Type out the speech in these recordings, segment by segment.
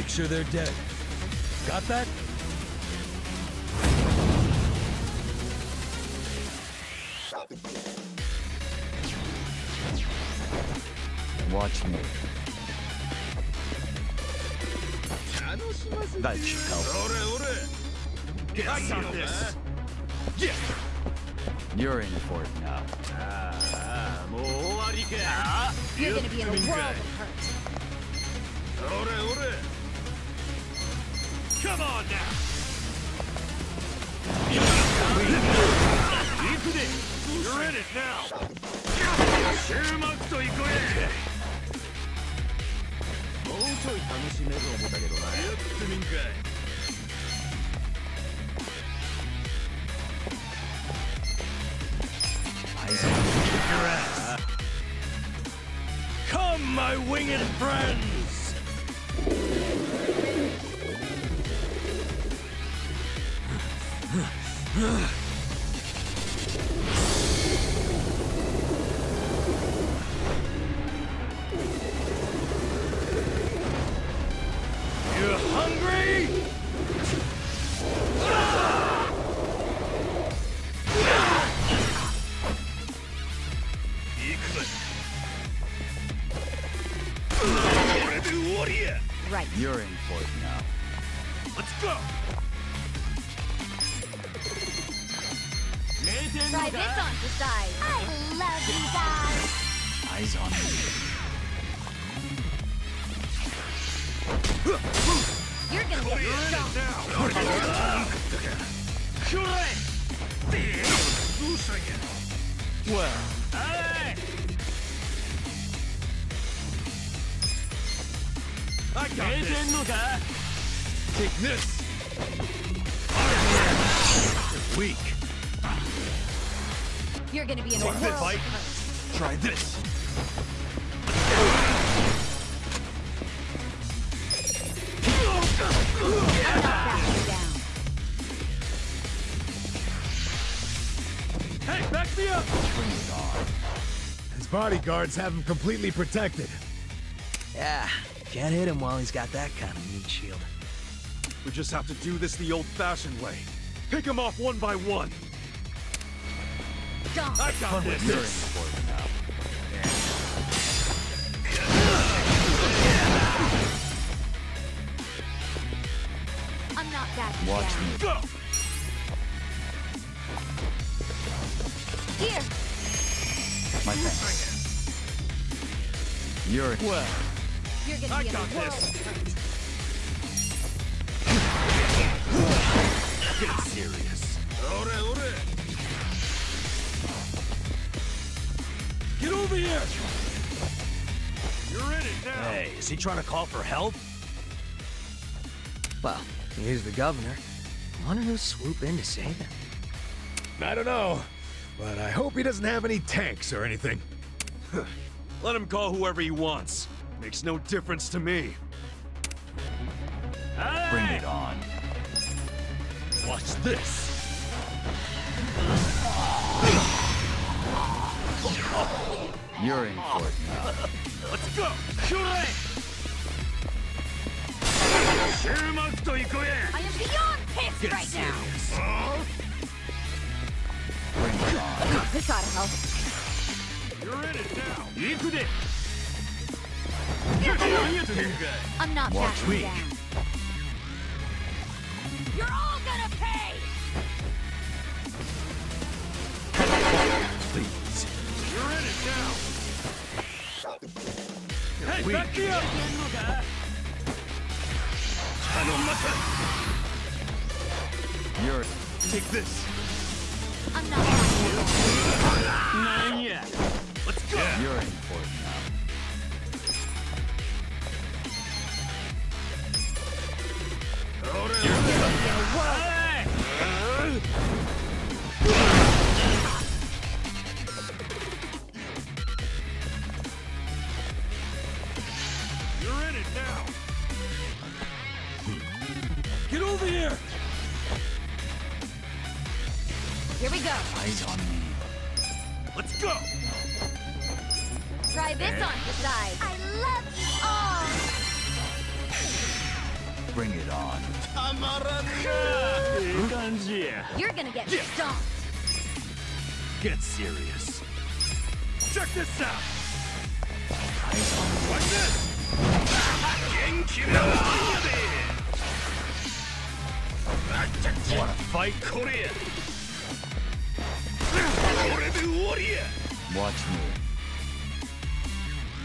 Make sure they're dead. Got that? Watch me. That should help. I got this. Yeah. You're in for it now. You're gonna be in a world of hurt. Come on now. You're in it now. Your ass. Come, my winged friends! You hungry? Right. You're in for it now. Let's go! Try this on for size. I love you guys. Eyes on me. You're gonna get shot. Well, I got this. Take this. You're weak. You're gonna be in a Take world this. of Fight. hurt. Try this. I'm not backing down. Hey, back me up! bring it on. His bodyguards have him completely protected. Yeah, can't hit him while he's got that kind of meat shield. We just have to do this the old-fashioned way. Pick them off one by one. Don't. I got You're in this. for it now. I'm not backing Watch down. me. Go! Here. My thanks. You're in. Well, You're gonna I be in a got world this. of hurt. get serious. Get over here! You're in it now. Hey, is he trying to call for help? Well, he's the governor. I wonder who'll swoop in to save him. I don't know, but I hope he doesn't have any tanks or anything. Let him call whoever he wants. Makes no difference to me. Bring it on. Watch this. You're in for it now. Let's go! Shure! I am beyond pissed Get right now. serious. Bring it on. This ought to help. You're in it now. I'm not Watch backing me. down. You're all gonna pay. Please. You're in it now. Hey, back me up! You're. Take this. I'm not backing down. Not yet. Let's go. You're in for it now. You're in it now. Get over here. Here we go. Eyes on me. Let's go. Try this on for size. I love you all. Bring it on. You're gonna get stomped. Get serious. Check this out. Eyes on me. Like this. Wanna fight? Watch me.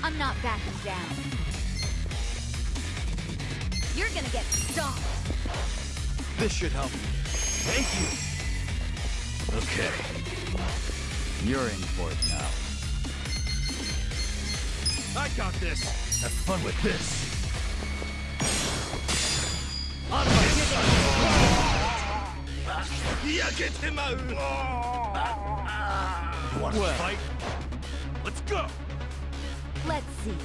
I'm not backing down. You're gonna get stomped. This should help. Thank you. Okay. You're in for it now. I got this. Have fun with this. On my You wanna fight? Let's go. Let's see.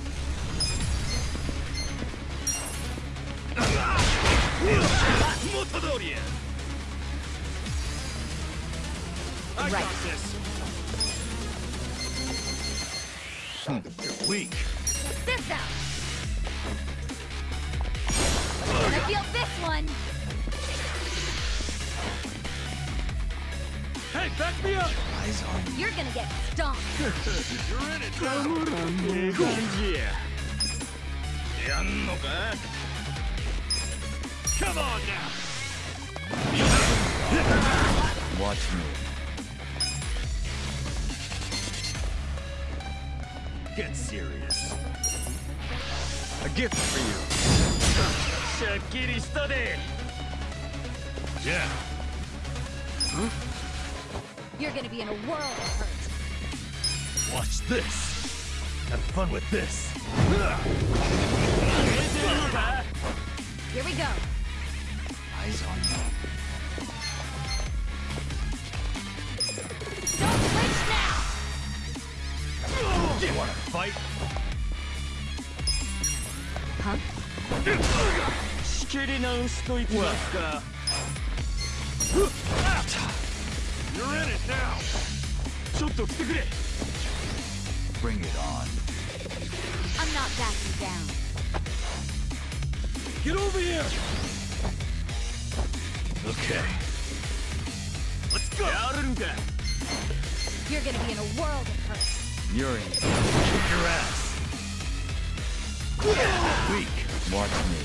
I Right. got this. You're weak. Check this out. I feel this one. Hey, back me up. Eyes on me. You're gonna get stomped. You're in it now. Come on now. Watch me. Get serious. A gift for you. Yeah. You're gonna be in a world of hurt. Watch this. Have fun with this. Here we go. Eyes on me. Don't flinch now. You wanna fight? Huh? You're in it now. Bring it on. I'm not backing down. Get over here. Okay. Let's go. You're gonna be in a world of hurt. You're in. Kick your ass. Weak. Watch me.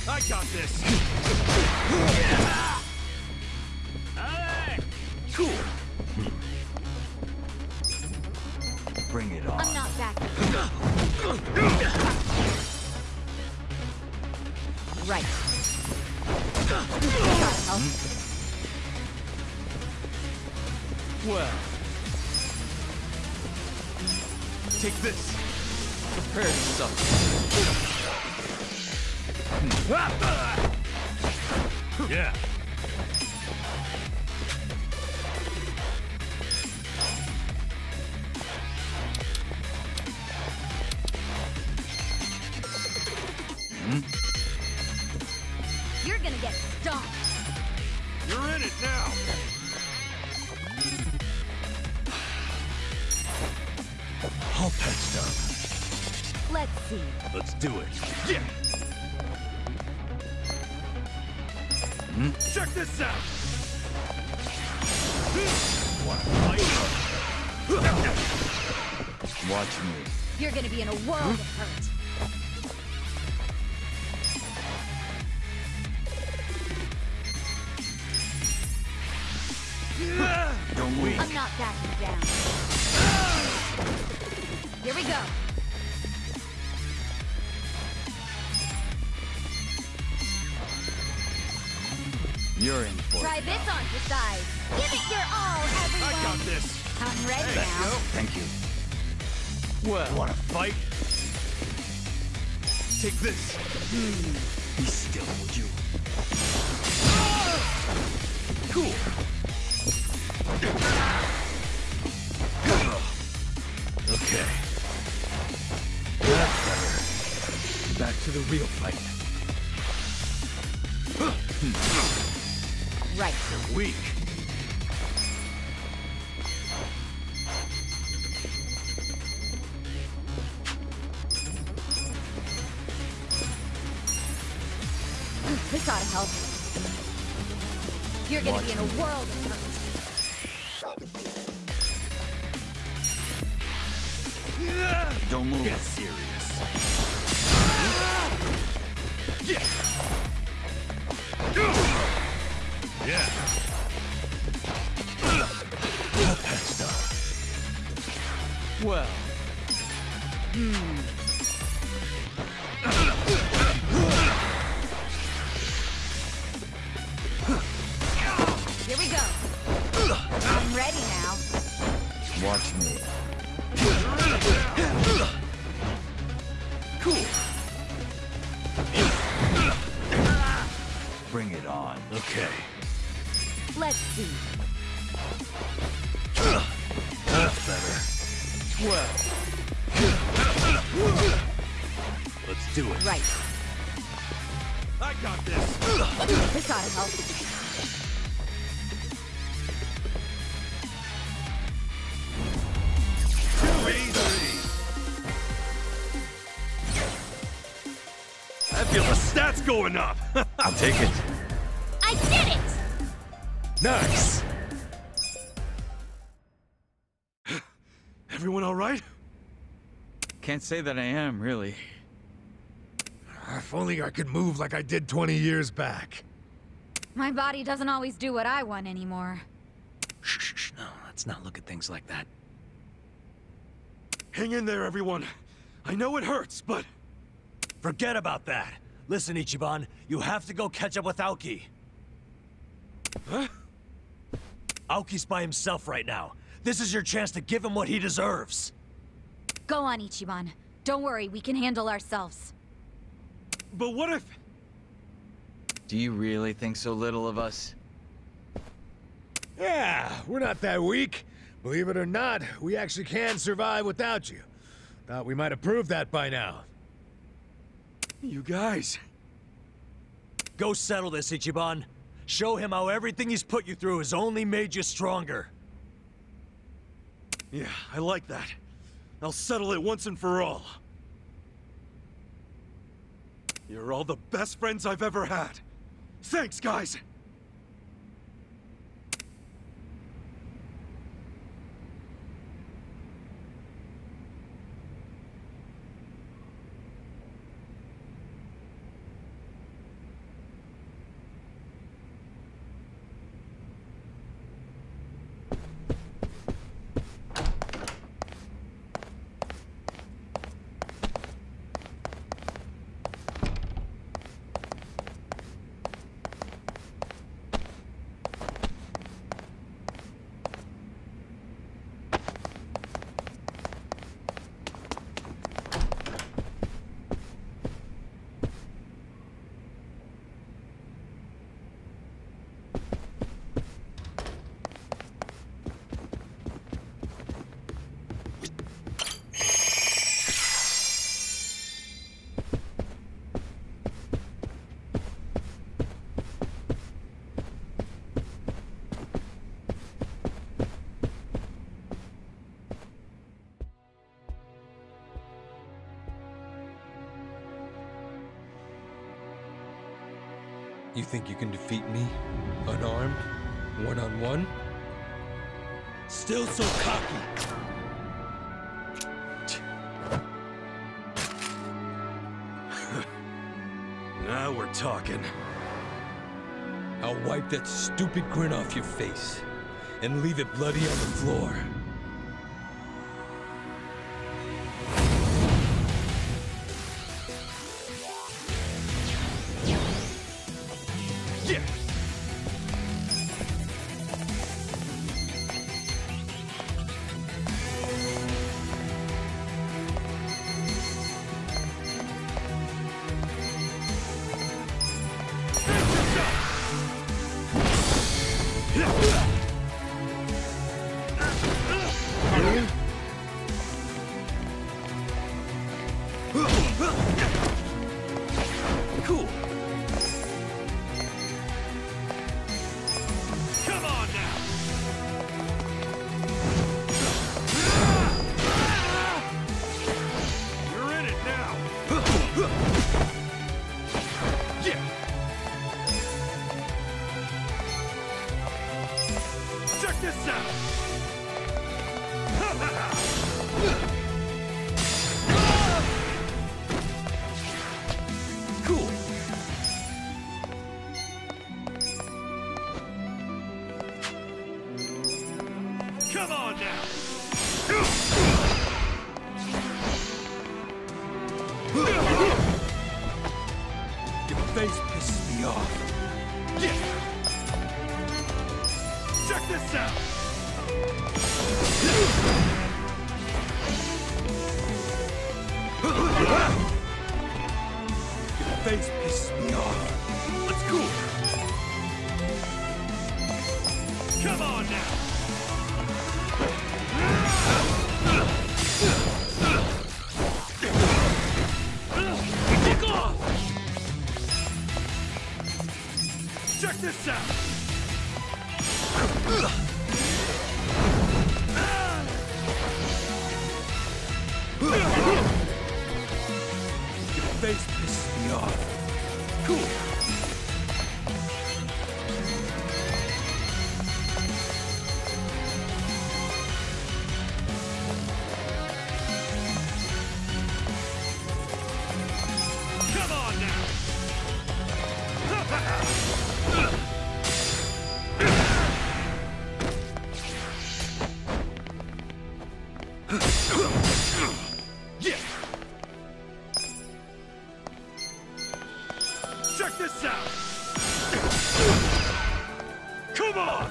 I got this. Cool. Bring it on. I'm not backing. Right. Gotta help. Well. Take this. Prepare to suffer. Yeah. You're gonna get stomped. You're in it now. All patched up. Let's see. Let's do it. Yeah. Check this out. Wanna fight? Watch me. You're gonna be in a world of hurt. Don't move. I'm not backing down. Here we go. You're in for Try it. this on for size. Give it your all, everyone. I got this. I'm ready Hey, now. Thank you. Well, wanna fight? Take this. Be still, would you? Cool. Okay. That's better. Back to the real fight. Right. You're weak. ought to help. You're gonna be in a world of hurt. Don't move. Get serious. Yeah. Yeah. That's done. Well. Here we go. I'm ready now. Watch me. Cool. Bring it on. Okay. Let's see. That's better. Well. Let's do it. Right. I got this. This ought to help. Too easy. I feel the stats going up. I'll take it. I did it! Nice! Everyone all right? Can't say that I am, really. If only I could move like I did 20 years back. My body doesn't always do what I want anymore. Shh, no, let's not look at things like that. Hang in there, everyone. I know it hurts, but... Forget about that. Listen, Ichiban, you have to go catch up with Aoki. Huh? Aoki's by himself right now. This is your chance to give him what he deserves. Go on, Ichiban. Don't worry, we can handle ourselves. But what if... Do you really think so little of us? Yeah, we're not that weak. Believe it or not, we actually can survive without you. Thought we might have proved that by now. You guys... Go settle this, Ichiban. Show him how everything he's put you through has only made you stronger. Yeah, I like that. I'll settle it once and for all. You're all the best friends I've ever had. Thanks, guys! You think you can defeat me? Unarmed? One-on-one? Still so cocky. Now we're talking. I'll wipe that stupid grin off your face and leave it bloody on the floor. Cool. Check this out! Cool. Come on now! Your face pisses me off. Yeah. Check this out! Your face pisses me off. Let's go! Come on now! Kick off! Check this out! Your face pisses me off. Cool. Come on now! Yeah! Check this out! Come on!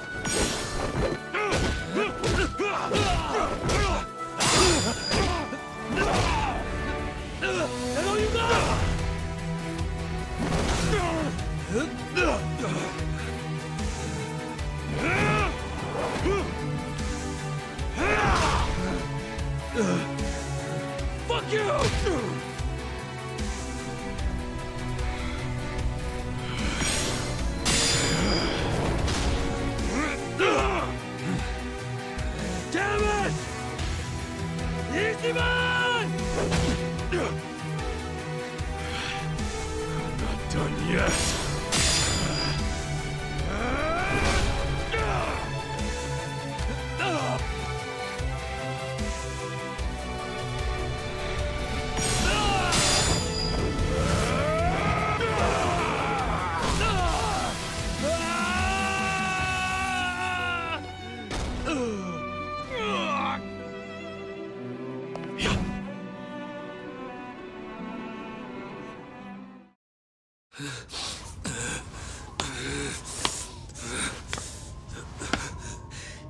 That's all you got! Fuck you! Damn it! Ichiban! Not done yet.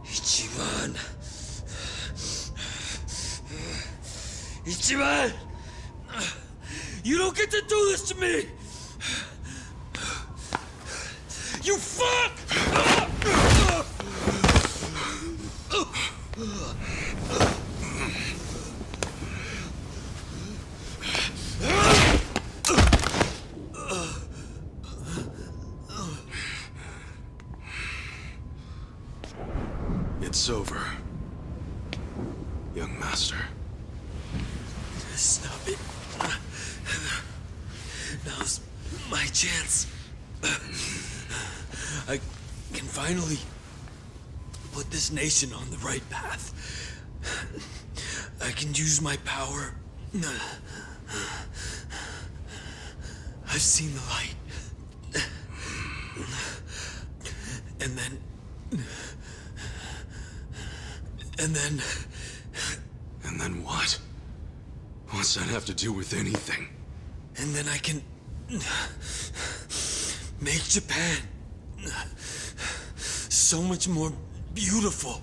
Ichiban! Ichiban! You don't get to do this to me! You fuck! It's over, young master. Stop it. Now's my chance. I can finally put this nation on the right path. I can use my power. I've seen the light. And then... And then what? What's that have to do with anything? And then I can make Japan so much more beautiful.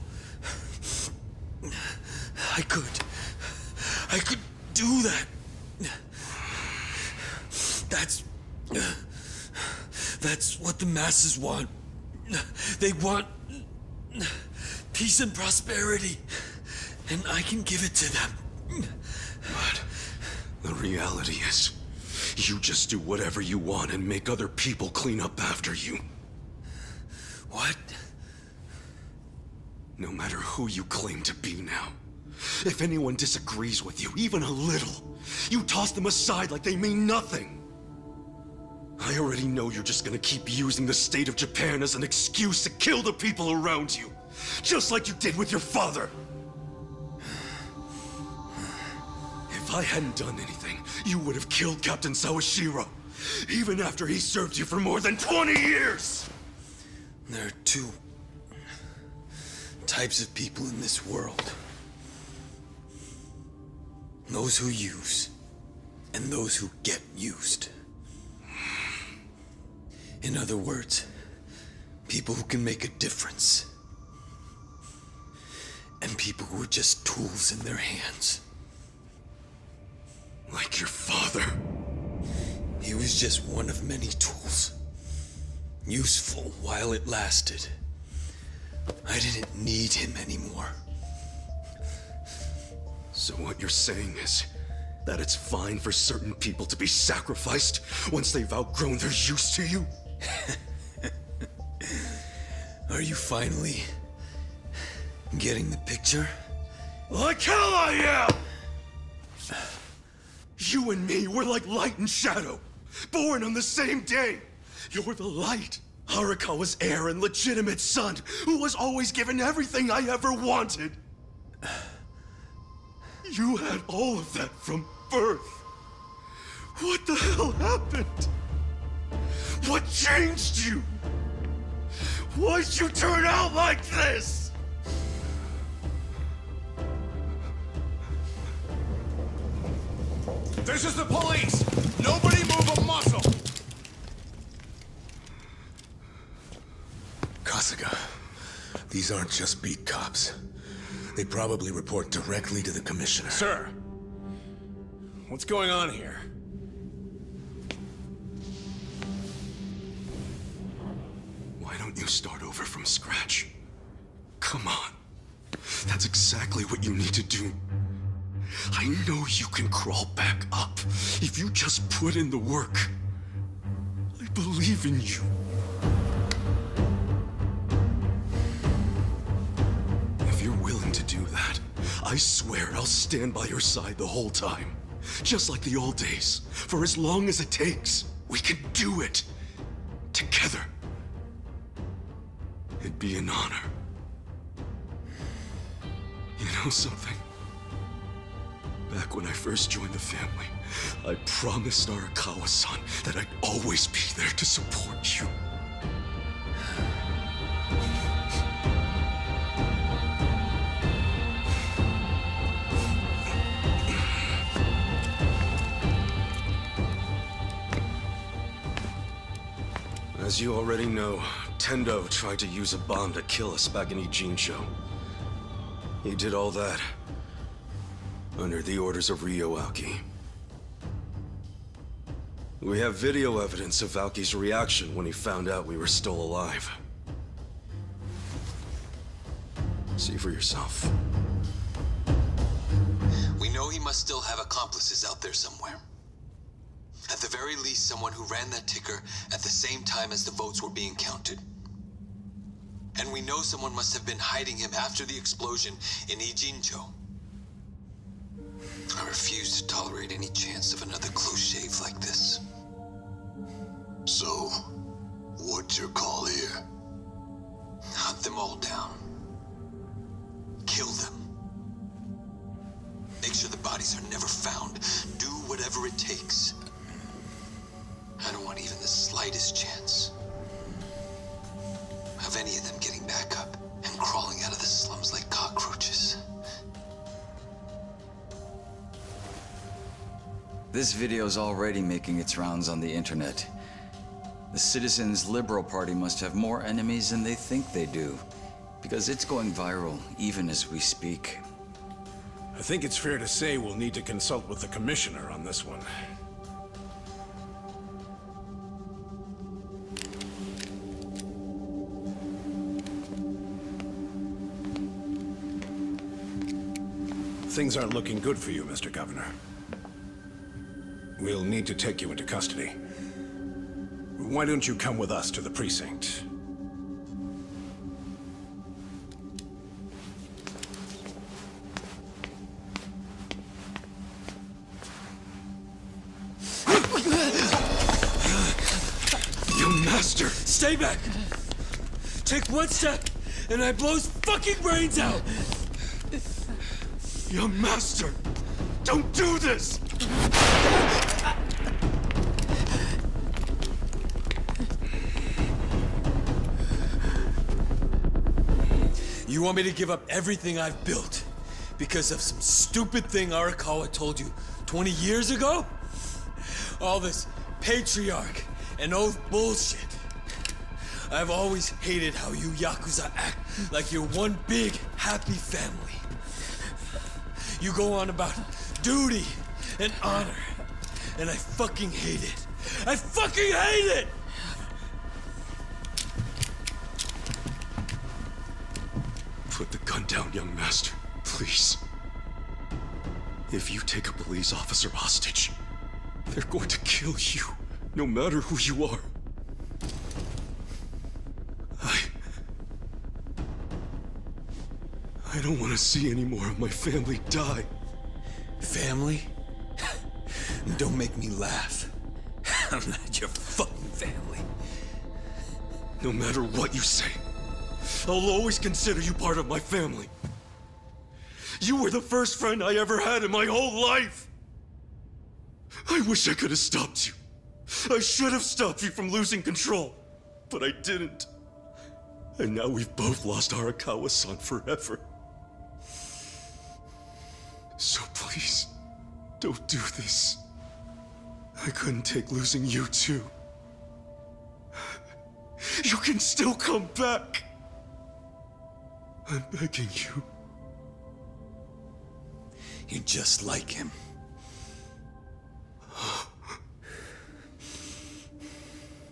I could do that. That's what the masses want. They want peace and prosperity, and I can give it to them. But the reality is, you just do whatever you want and make other people clean up after you. What? No matter who you claim to be now, if anyone disagrees with you, even a little, you toss them aside like they mean nothing. I already know you're just gonna keep using the state of Japan as an excuse to kill the people around you. Just like you did with your father. If I hadn't done anything, you would have killed Captain Sawashiro, even after he served you for more than 20 years! There are two types of people in this world. Those who use, and those who get used. In other words, people who can make a difference. And people who are just tools in their hands. Like your father. He was just one of many tools. Useful while it lasted. I didn't need him anymore. So what you're saying is that it's fine for certain people to be sacrificed once they've outgrown their use to you? Are you finally getting the picture? Like hell I am! You and me, we're like light and shadow, born on the same day. You're the light, Arakawa's heir and legitimate son, who was always given everything I ever wanted. You had all of that from birth. What the hell happened? What changed you? Why'd you turn out like this? This is the police! Nobody move a muscle! Kasuga, these aren't just beat cops. They probably report directly to the commissioner. Sir, what's going on here? Why don't you start over from scratch? Come on. That's exactly what you need to do. I know you can crawl back up if you just put in the work. I believe in you. If you're willing to do that, I swear I'll stand by your side the whole time. Just like the old days, for as long as it takes. We can do it. Together. It'd be an honor. You know something? Back when I first joined the family, I promised Arakawa-san that I'd always be there to support you. As you already know, Tendo tried to use a bomb to kill us back in Ijincho. He did all that under the orders of Ryo Aoki. We have video evidence of Aoki's reaction when he found out we were still alive. See for yourself. We know he must still have accomplices out there somewhere. At the very least, someone who ran that ticker at the same time as the votes were being counted. And we know someone must have been hiding him after the explosion in Ijincho. I refuse to tolerate any chance of another close shave like this. So, what's your call here? Hunt them all down. Kill them. Make sure the bodies are never found. Do whatever it takes. I don't want even the slightest chance of any of them getting back up and crawling out of the slums like cockroaches. This video's already making its rounds on the internet. The Citizens Liberal Party must have more enemies than they think they do, because it's going viral even as we speak. I think it's fair to say we'll need to consult with the commissioner on this one. Things aren't looking good for you, Mr. Governor. We'll need to take you into custody. Why don't you come with us to the precinct? You master! Stay back! Take one step, and I blow his fucking brains out! Young master, don't do this! You want me to give up everything I've built because of some stupid thing Arakawa told you 20 years ago? All this patriarch and oath bullshit. I've always hated how you Yakuza act like you're one big, happy family. You go on about duty and honor, and I fucking hate it. I fucking hate it! Put the gun down, young master, please. If you take a police officer hostage, they're going to kill you, no matter who you are. I don't want to see any more of my family die. Family? Don't make me laugh. I'm not your fucking family. No matter what you say, I'll always consider you part of my family. You were the first friend I ever had in my whole life. I wish I could have stopped you. I should have stopped you from losing control, but I didn't. And now we've both lost Arakawa-san forever. So please, don't do this. I couldn't take losing you too. You can still come back. I'm begging you. You're just like him.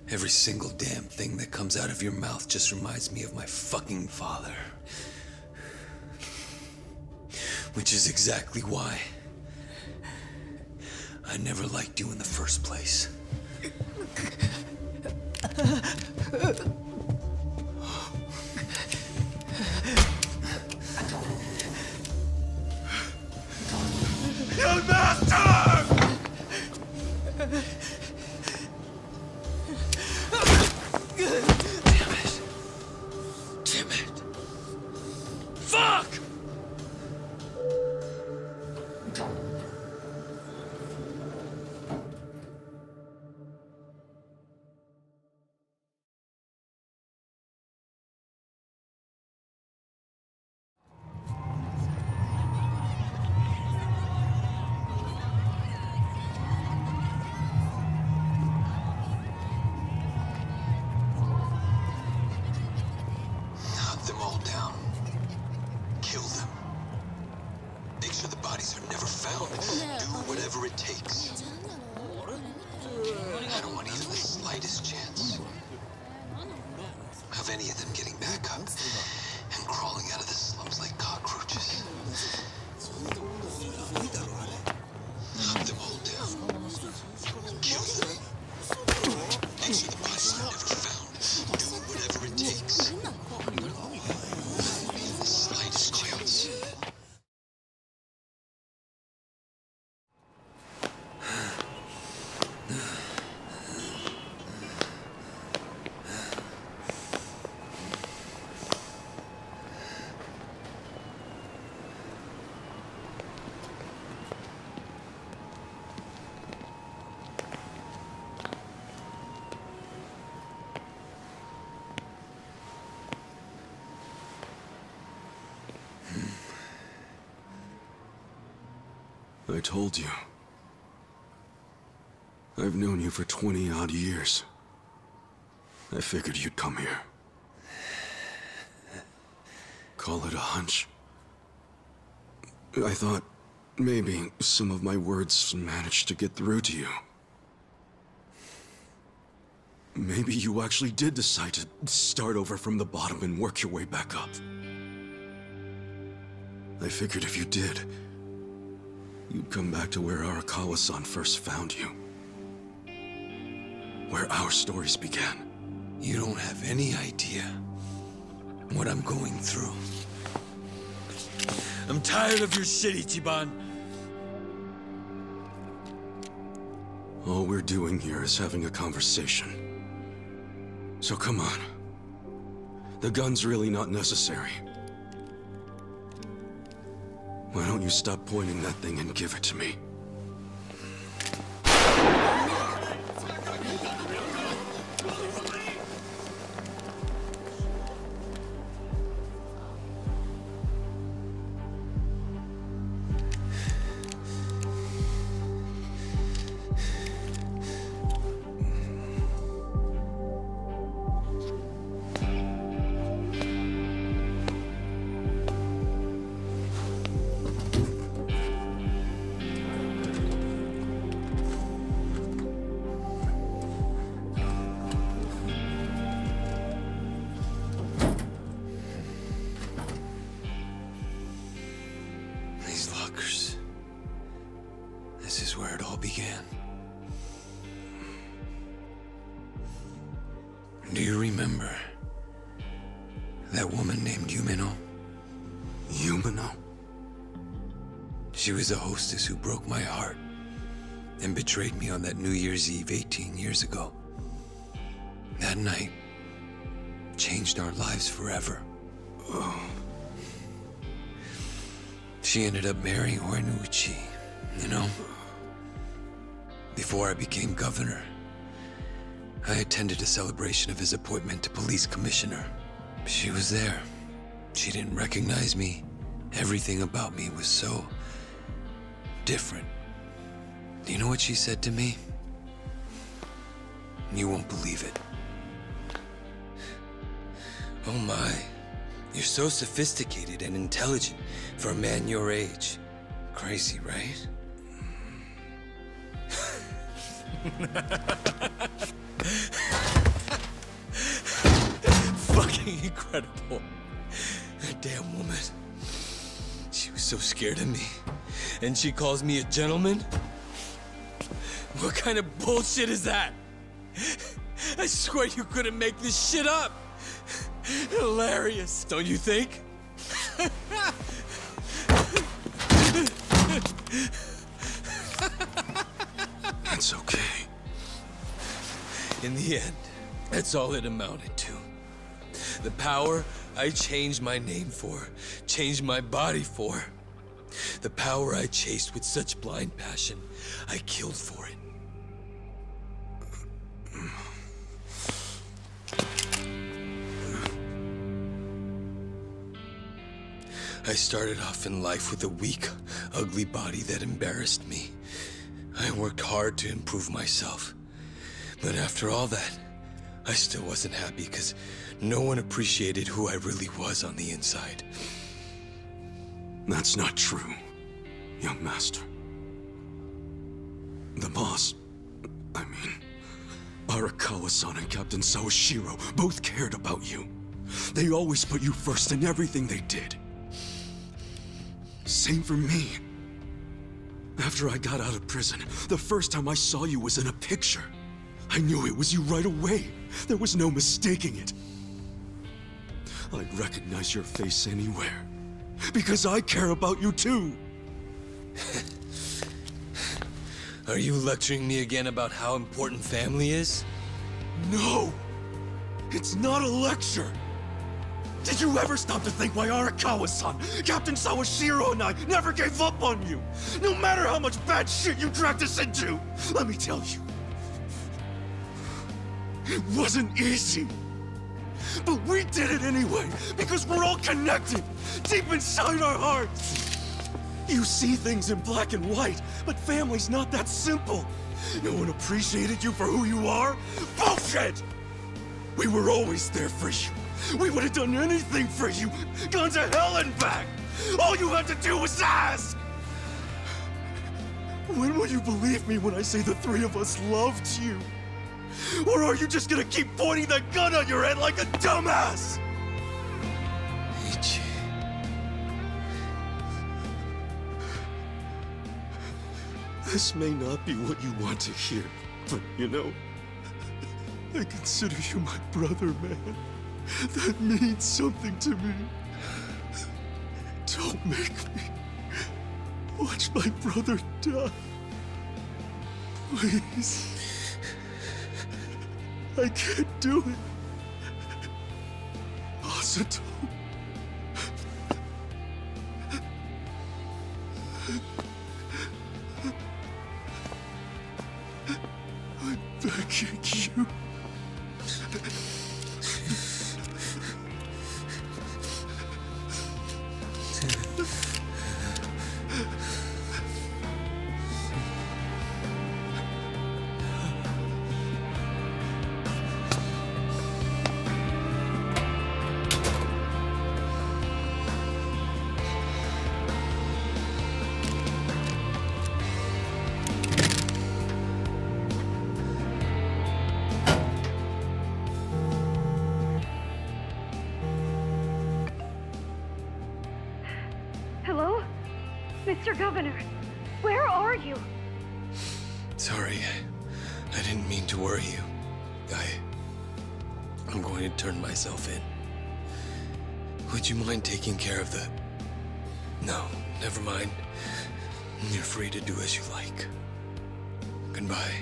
Every single damn thing that comes out of your mouth just reminds me of my fucking father. Which is exactly why I never liked you in the first place. Young master! Damn it. Fuck! I told you. I've known you for 20-odd years. I figured you'd come here. Call it a hunch. I thought maybe some of my words managed to get through to you. Maybe you actually did decide to start over from the bottom and work your way back up. I figured if you did, you'd come back to where Arakawa-san first found you. Where our stories began. You don't have any idea what I'm going through. I'm tired of your shit, Ichiban. All we're doing here is having a conversation. So come on. The gun's really not necessary. Why don't you stop pointing that thing and give it to me? This is where it all began. Do you remember that woman named Yumino? Yumino? She was the hostess who broke my heart and betrayed me on that New Year's Eve 18 years ago. That night changed our lives forever. Oh. She ended up marrying Uenuchi, you know? Before I became governor, I attended a celebration of his appointment to police commissioner. She was there. She didn't recognize me. Everything about me was so different. Do you know what she said to me? You won't believe it. Oh my, you're so sophisticated and intelligent for a man your age. Crazy, right? Fucking incredible. That damn woman. She was so scared of me. And she calls me a gentleman? What kind of bullshit is that? I swear you couldn't make this shit up. Hilarious, don't you think? It's okay. In the end, that's all it amounted to. The power I changed my name for, changed my body for. The power I chased with such blind passion, I killed for it. I started off in life with a weak, ugly body that embarrassed me. I worked hard to improve myself. But after all that, I still wasn't happy because no one appreciated who I really was on the inside. That's not true, young master. The boss, I mean, Arakawa-san and Captain Sawashiro both cared about you. They always put you first in everything they did. Same for me. After I got out of prison, the first time I saw you was in a picture. I knew it was you right away. There was no mistaking it. I'd recognize your face anywhere. Because I care about you too. Are you lecturing me again about how important family is? No! It's not a lecture! Did you ever stop to think why Arakawa-san, Captain Sawashiro and I never gave up on you? No matter how much bad shit you dragged us into! Let me tell you. It wasn't easy. But we did it anyway, because we're all connected, deep inside our hearts. You see things in black and white, but family's not that simple. No one appreciated you for who you are? Bullshit! We were always there for you. We would have done anything for you, gone to hell and back. All you had to do was ask. When will you believe me when I say the three of us loved you? Or are you just gonna keep pointing that gun on your head like a dumbass? Ichi. This may not be what you want to hear, but you know, I consider you my brother, man. That means something to me. Don't make me watch my brother die. Please. I can't do it. Masato. I'm begging you. Hello? Mr. Governor, where are you? Sorry, I didn't mean to worry you. I'm going to turn myself in. Would you mind taking care of the... No, never mind. You're free to do as you like. Goodbye.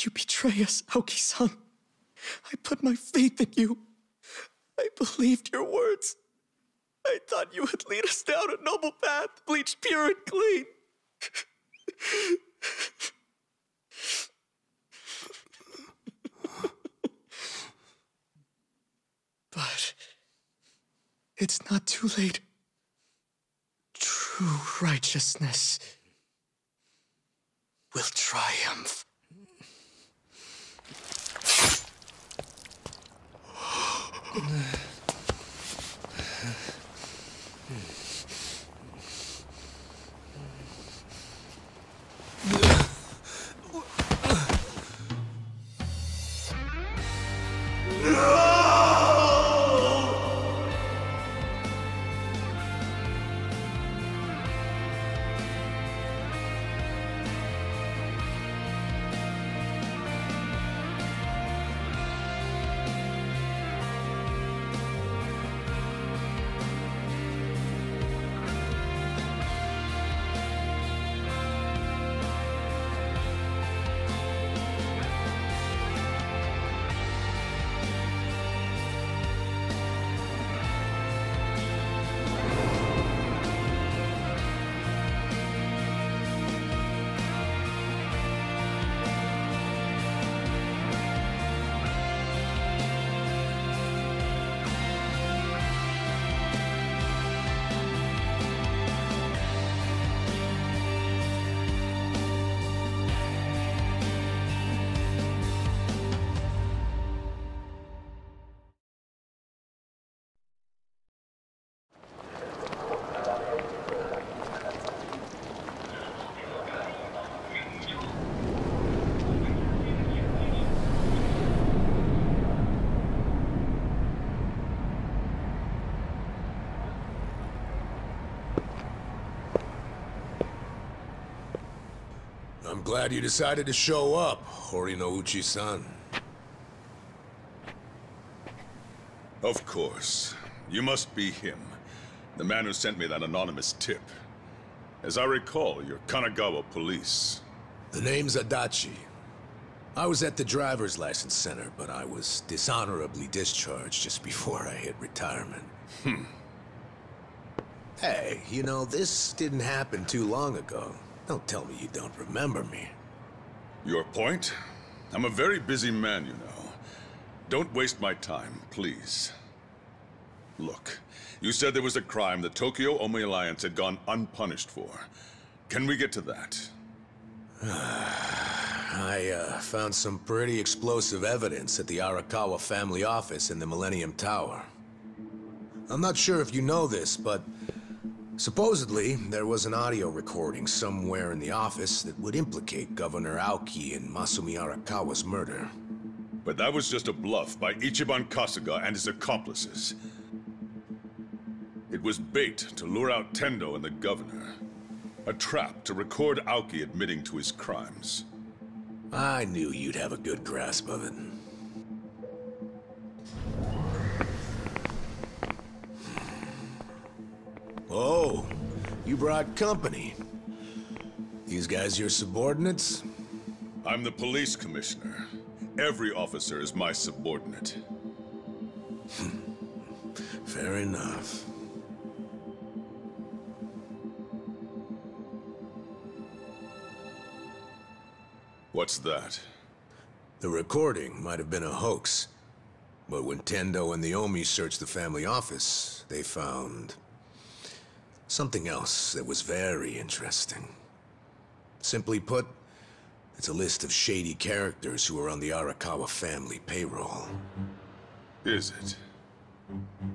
You betray us, Aoki-san. I put my faith in you. I believed your words. I thought you would lead us down a noble path, bleached pure and clean. But it's not too late. True righteousness will triumph. I'm glad you decided to show up, Horinouchi-san. Of course. You must be him. The man who sent me that anonymous tip. As I recall, you're Kanagawa police. The name's Adachi. I was at the driver's license center, but I was dishonorably discharged just before I hit retirement. Hey, you know, this didn't happen too long ago. Don't tell me you don't remember me. Your point? I'm a very busy man, you know. Don't waste my time, please. Look, you said there was a crime the Tokyo Omi Alliance had gone unpunished for. Can we get to that? I found some pretty explosive evidence at the Arakawa family office in the Millennium Tower. I'm not sure if you know this, but supposedly there was an audio recording somewhere in the office that would implicate Governor Aoki in Masumi Arakawa's murder. But that was just a bluff by Ichiban Kasuga and his accomplices. It was bait to lure out Tendo and the governor. A trap to record Aoki admitting to his crimes. I knew you'd have a good grasp of it. Oh, you brought company. These guys your subordinates? I'm the police commissioner. Every officer is my subordinate. Fair enough. What's that? The recording might have been a hoax. But when Tendo and the Omi searched the family office, they found something else that was very interesting. Simply put, it's a list of shady characters who are on the Arakawa family payroll. Is it?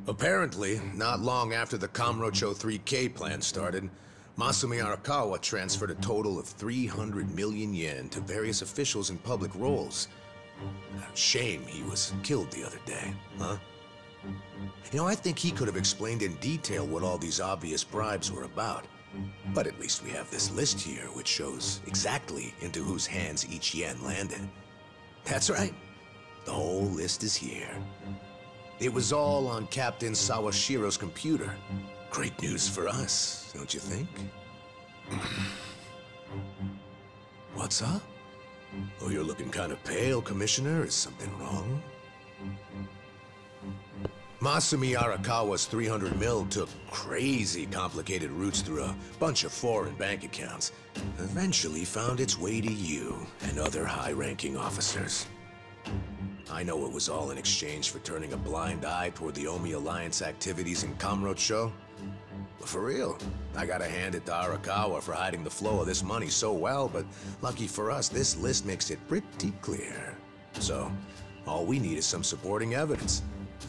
Apparently, not long after the Kamurocho 3K plan started, Masumi Arakawa transferred a total of 300 million yen to various officials in public roles. Shame he was killed the other day, huh? You know, I think he could have explained in detail what all these obvious bribes were about. But at least we have this list here, which shows exactly into whose hands each yen landed. That's right. The whole list is here. It was all on Captain Sawashiro's computer. Great news for us, don't you think? What's up? Oh, you're looking kind of pale, Commissioner. Is something wrong? Masumi Arakawa's 300 mil took crazy complicated routes through a bunch of foreign bank accounts. Eventually found its way to you and other high-ranking officers. I know it was all in exchange for turning a blind eye toward the Omi Alliance activities in Kamurocho. But for real, I gotta hand it to Arakawa for hiding the flow of this money so well, but lucky for us, this list makes it pretty clear. So, all we need is some supporting evidence.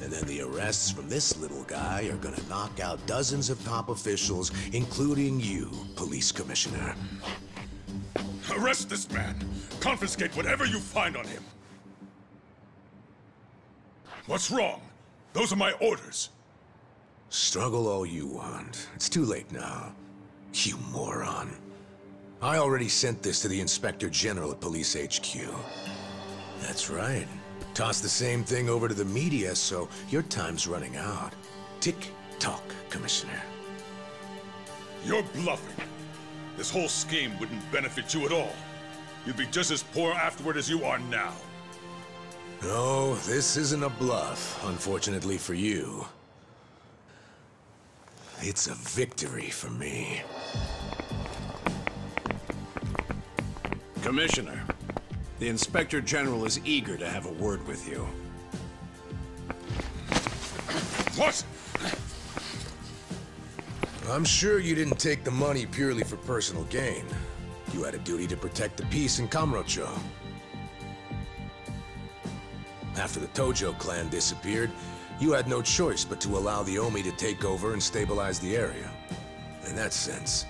And then the arrests from this little guy are gonna knock out dozens of top officials, including you, Police Commissioner. Arrest this man! Confiscate whatever you find on him! What's wrong? Those are my orders. Struggle all you want. It's too late now. You moron. I already sent this to the Inspector General at Police HQ. That's right. Toss the same thing over to the media, so your time's running out. Tick-tock, Commissioner. You're bluffing. This whole scheme wouldn't benefit you at all. You'd be just as poor afterward as you are now. No, this isn't a bluff, unfortunately for you. It's a victory for me. Commissioner, the Inspector General is eager to have a word with you. What? I'm sure you didn't take the money purely for personal gain. You had a duty to protect the peace in Kamurocho. After the Tojo clan disappeared, you had no choice but to allow the Omi to take over and stabilize the area. In that sense,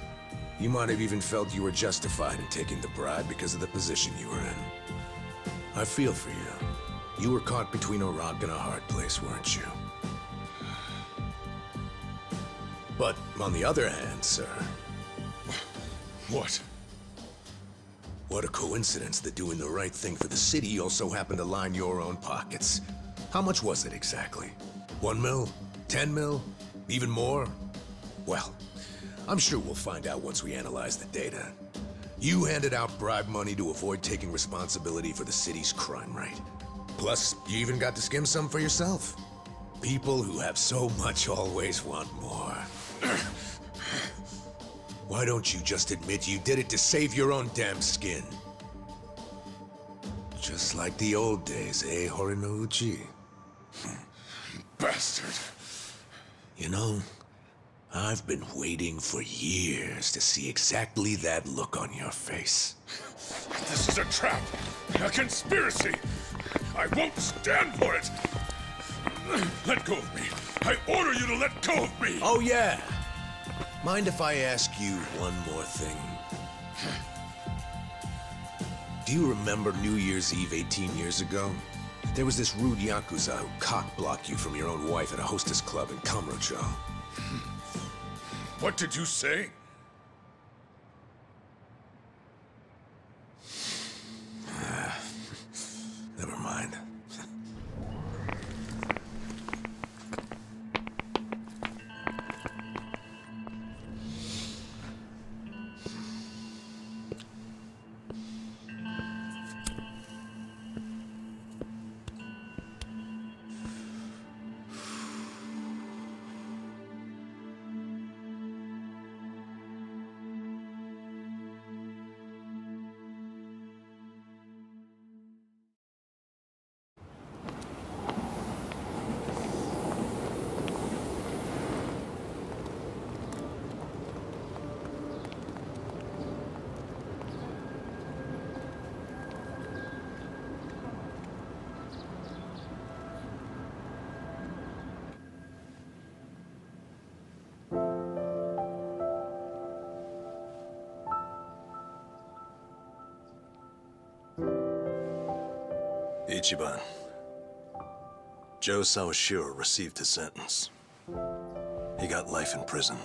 you might have even felt you were justified in taking the bribe because of the position you were in. I feel for you. You were caught between a rock and a hard place, weren't you? But on the other hand, sir... What? What a coincidence that doing the right thing for the city also happened to line your own pockets. How much was it exactly? 1 mil? 10 mil? Even more? Well, I'm sure we'll find out once we analyze the data. You handed out bribe money to avoid taking responsibility for the city's crime rate. Plus, you even got to skim some for yourself. People who have so much always want more. Why don't you just admit you did it to save your own damn skin? Just like the old days, eh, Horinouchi? Bastard! You know, I've been waiting for years to see exactly that look on your face. This is a trap! A conspiracy! I won't stand for it! Let go of me! I order you to let go of me! Oh, yeah! Mind if I ask you one more thing? Do you remember New Year's Eve 18 years ago? There was this rude Yakuza who cock-blocked you from your own wife at a hostess club in Kamurocho. What did you say? Ichiban. Joe Sawashiro received his sentence. He got life in prison.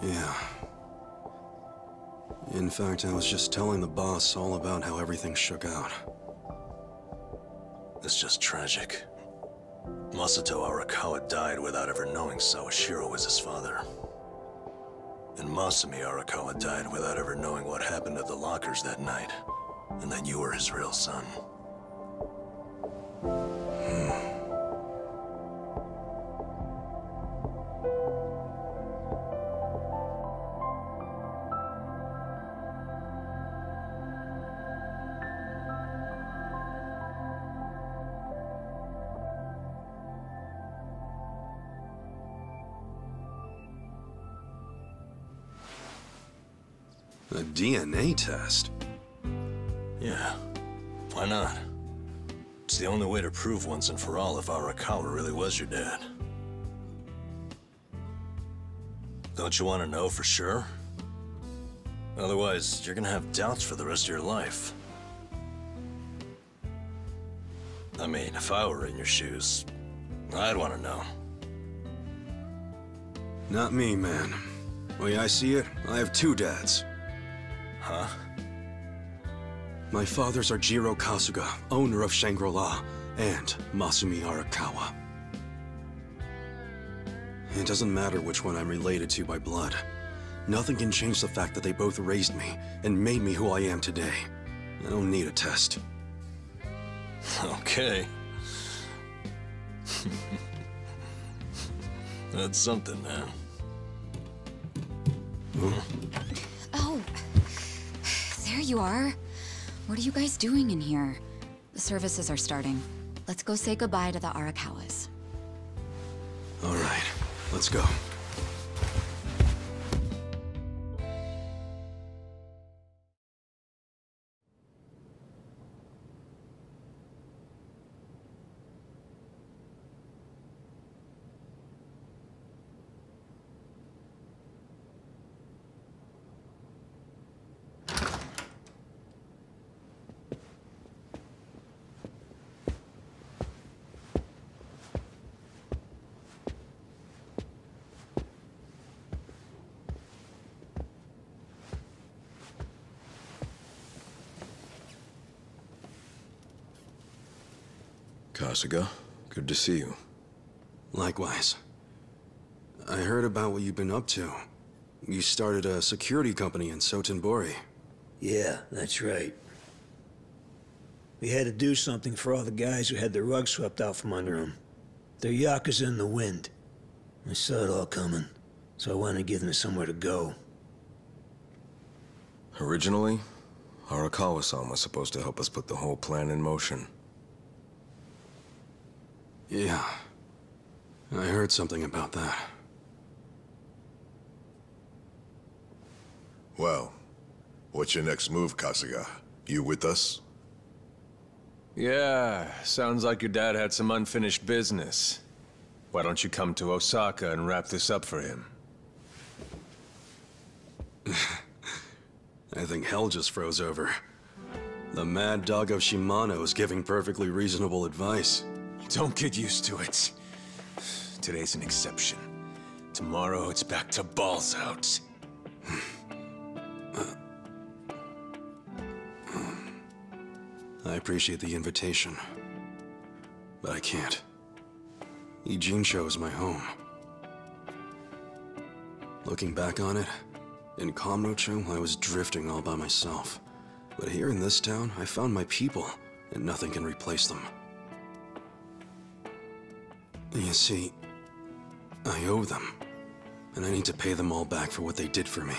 Yeah. In fact, I was just telling the boss all about how everything shook out. It's just tragic. Masato Arakawa died without ever knowing Sawashiro was his father. And Masumi Arakawa died without ever knowing what happened at the lockers that night, and that you were his real son. A DNA test? Yeah. Why not? It's the only way to prove once and for all if Arakawa really was your dad. Don't you want to know for sure? Otherwise, you're gonna have doubts for the rest of your life. I mean, if I were in your shoes, I'd want to know. Not me, man. The way I see it, I have two dads. Huh? My fathers are Jiro Kasuga, owner of Shangri-La, and Masumi Arakawa. It doesn't matter which one I'm related to by blood. Nothing can change the fact that they both raised me and made me who I am today. I don't need a test. Okay. That's something, man. Oh, there you are. What are you guys doing in here? The services are starting. Let's go say goodbye to the Arakawas. All right, let's go. Kasuga, good to see you. Likewise. I heard about what you've been up to. You started a security company in Sotenbori. Yeah, that's right. We had to do something for all the guys who had their rug swept out from under them. They're Yakuza in the wind. I saw it all coming, so I wanted to give them somewhere to go. Originally, Arakawa-san was supposed to help us put the whole plan in motion. Yeah. I heard something about that. Well, what's your next move, Kasuga? You with us? Yeah, sounds like your dad had some unfinished business. Why don't you come to Osaka and wrap this up for him? I think hell just froze over. The mad dog of Shimano is giving perfectly reasonable advice. Don't get used to it. Today's an exception. Tomorrow it's back to balls out. I appreciate the invitation, but I can't. Ijincho is my home. Looking back on it, in Kamurocho, I was drifting all by myself. But here in this town, I found my people, and nothing can replace them. You see, I owe them, and I need to pay them all back for what they did for me.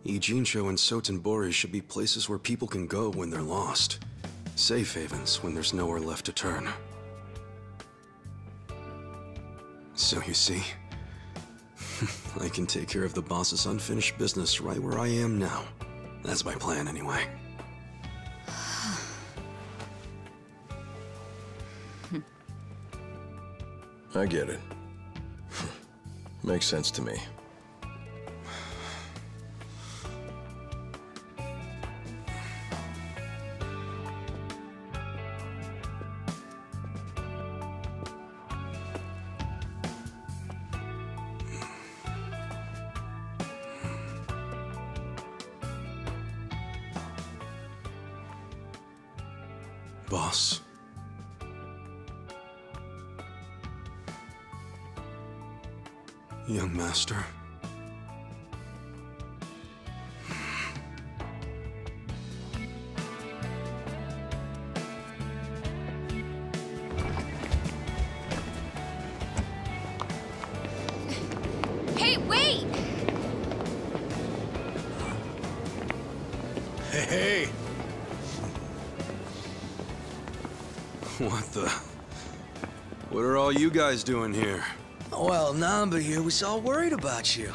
Ijincho and Sotenbori should be places where people can go when they're lost. Safe havens when there's nowhere left to turn. So you see, I can take care of the boss's unfinished business right where I am now. That's my plan anyway. I get it. Makes sense to me. Boss. Young master. Hey, wait! Hey! What the? What are all you guys doing here? Well, Nanba here was all worried about you.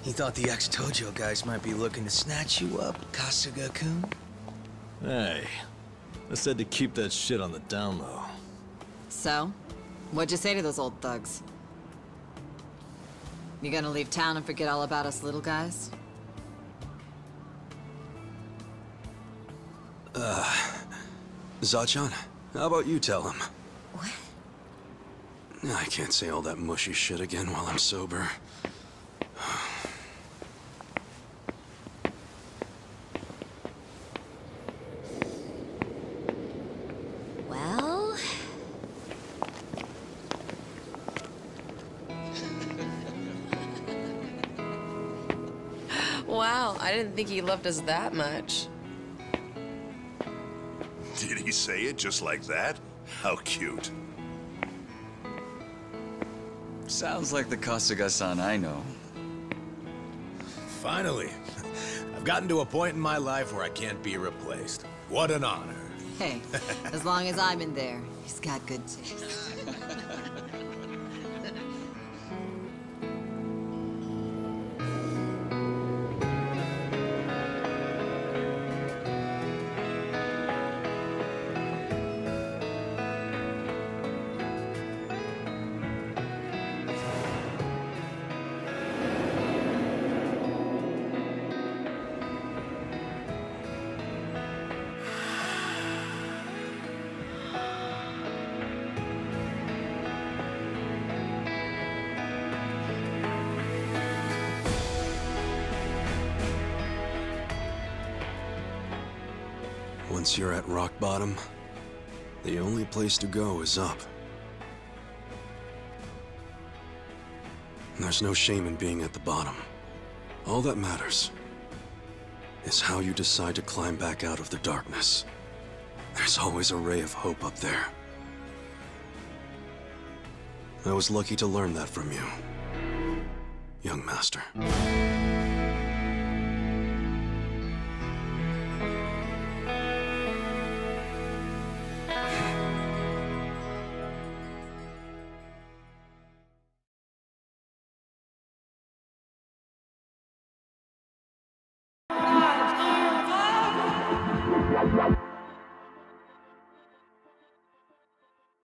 He thought the ex-Tojo guys might be looking to snatch you up, Kasuga-kun. Hey, I said to keep that shit on the down low. So, what'd you say to those old thugs? You gonna leave town and forget all about us little guys? Zachan, how about you tell him? What? I can't say all that mushy shit again while I'm sober. Well... Wow, I didn't think he loved us that much. Did he say it just like that? How cute. Sounds like the Kasuga-san I know. Finally. I've gotten to a point in my life where I can't be replaced. What an honor. Hey, as long as I'm in there, he's got good taste. Once you're at rock bottom, the only place to go is up. There's no shame in being at the bottom. All that matters is how you decide to climb back out of the darkness. There's always a ray of hope up there. I was lucky to learn that from you, young master.